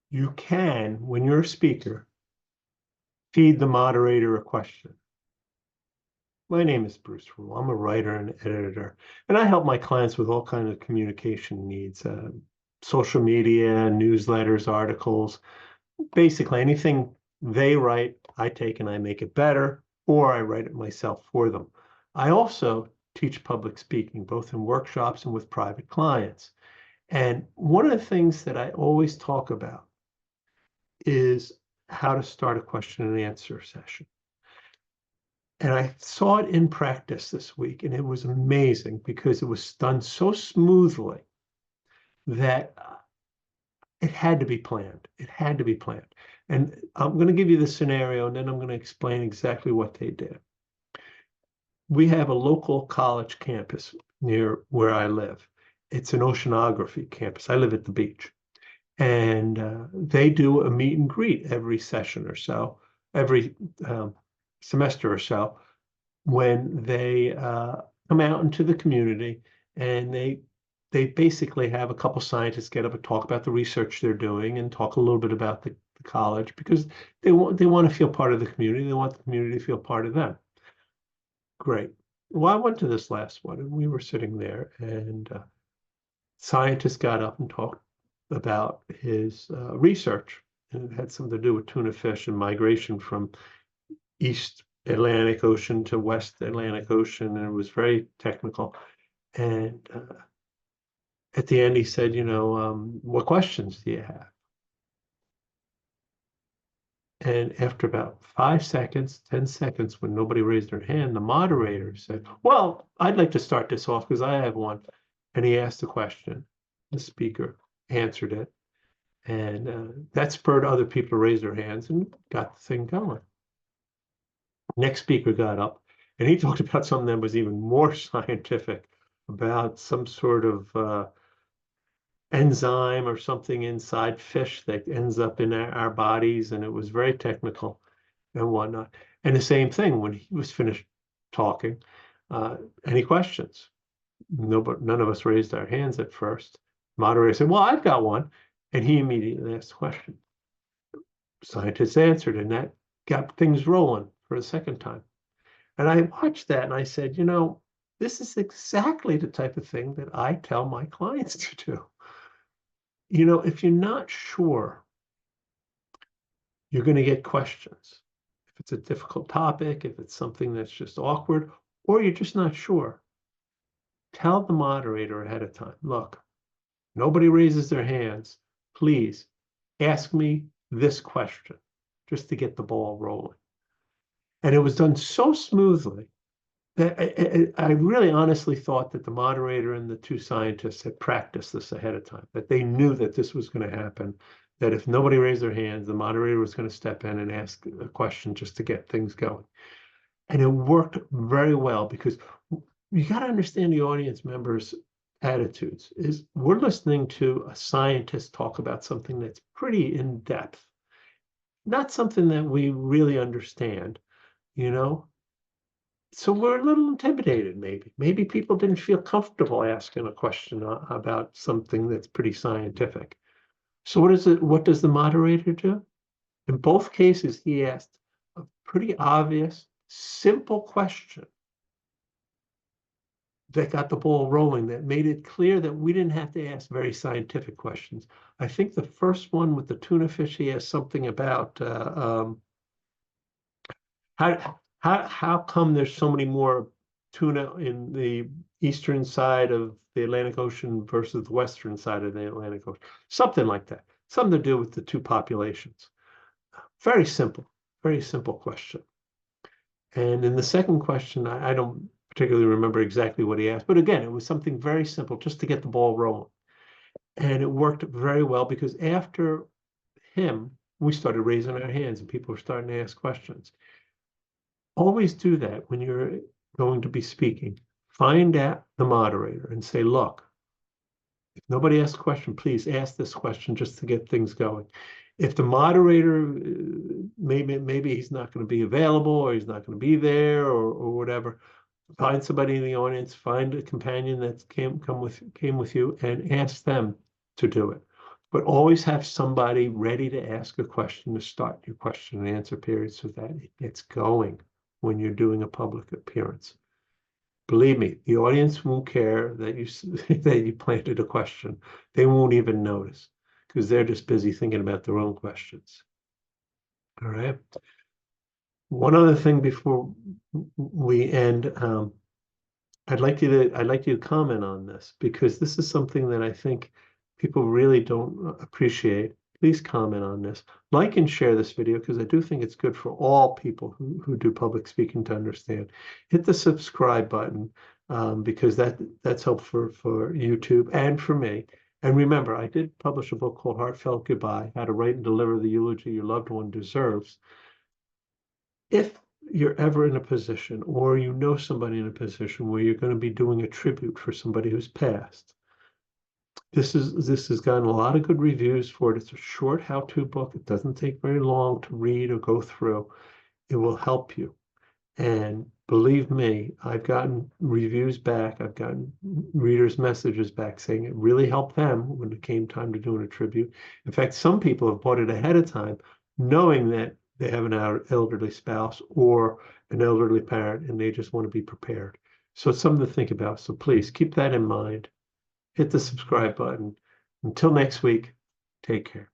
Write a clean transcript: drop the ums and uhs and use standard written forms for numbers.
You can, when you're a speaker, feed the moderator a question. My name is Bruce Rule. I'm a writer and editor, and I help my clients with all kinds of communication needs, social media, newsletters, articles, basically anything they write, I take and I make it better, or I write it myself for them. I also teach public speaking, both in workshops and with private clients. And one of the things that I always talk about is how to start a question and answer session. And I saw it in practice this week, and it was amazing because it was done so smoothly that it had to be planned. It had to be planned. And I'm going to give you the scenario, and then I'm going to explain exactly what they did. We have a local college campus near where I live. It's an oceanography campus. I live at the beach. And they do a meet and greet every session or so, every semester or so, when they come out into the community, and they basically have a couple scientists get up and talk about the research they're doing and talk a little bit about the college, because they want to feel part of the community. They want the community to feel part of them. Great. Well, I went to this last one, and we were sitting there, and scientist got up and talked about his research, and it had something to do with tuna fish and migration from East Atlantic Ocean to West Atlantic Ocean, and it was very technical. And at the end, he said, what questions do you have? And after about 5 seconds, 10 seconds, when nobody raised their hand, the moderator said, well, I'd like to start this off because I have one. And he asked the question. The speaker answered it. And that spurred other people to raise their hands and got the thing going. Next speaker got up, and he talked about something that was even more scientific, about some sort of enzyme or something inside fish that ends up in our bodies, and it was very technical and whatnot. And the same thing, when he was finished talking, any questions? None of us raised our hands at first. Moderator said, well, I've got one. And he immediately asked the question. Scientists answered, and that got things rolling for the second time. And I watched that and I said, this is exactly the type of thing that I tell my clients to do. If you're not sure, you're going to get questions. If it's a difficult topic, if it's something that's just awkward, or you're just not sure, tell the moderator ahead of time, look, nobody raises their hands. Please ask me this question just to get the ball rolling. And it was done so smoothly that I really honestly thought that the moderator and the two scientists had practiced this ahead of time, that they knew that this was going to happen, that if nobody raised their hands, the moderator was going to step in and ask a question just to get things going. And it worked very well, because you got to understand the audience members' attitudes. Is we're listening to a scientist talk about something that's pretty in depth, not something that we really understand, you know? So we're a little intimidated, maybe. Maybe people didn't feel comfortable asking a question about something that's pretty scientific. So what does the moderator do? In both cases, he asked a pretty obvious, simple question that got the ball rolling, that made it clear that we didn't have to ask very scientific questions. I think the first one with the tuna fish, he asked something about how come there's so many more tuna in the eastern side of the Atlantic Ocean versus the western side of the Atlantic Ocean? Something like that. Something to do with the two populations. Very simple question. And in the second question, I don't particularly remember exactly what he asked, but again, it was something very simple just to get the ball rolling. And it worked very well, because after him, we started raising our hands and people were starting to ask questions. Always do that when you're going to be speaking. Find out the moderator and say, look, if nobody asks a question, please ask this question just to get things going. If the moderator, maybe he's not going to be available, or he's not going to be there, or whatever, find somebody in the audience, find a companion that came with you, and ask them to do it. but always have somebody ready to ask a question to start your question and answer period so that it gets going when you're doing a public appearance. Believe me, the audience won't care that you planted a question. They won't even notice because they're just busy thinking about their own questions. All right. One other thing before we end, I'd like you to comment on this because this is something that I think people really don't appreciate. Please comment on this. Like and share this video because I do think it's good for all people who do public speaking to understand. Hit the subscribe button because that's helpful for YouTube and for me. And remember, I did publish a book called Heartfelt Goodbye, How to Write and Deliver the Eulogy Your Loved One Deserves. If you're ever in a position or you know somebody in a position where you're going to be doing a tribute for somebody who's passed, this has gotten a lot of good reviews for it. It's a short how-to book. It doesn't take very long to read or go through. It will help you. And believe me, I've gotten reviews back. I've gotten readers' messages back saying it really helped them when it came time to doing a tribute. In fact, some people have bought it ahead of time, knowing that they have an elderly spouse or an elderly parent, and they just want to be prepared. So it's something to think about. So please keep that in mind. Hit the subscribe button. Until next week, take care.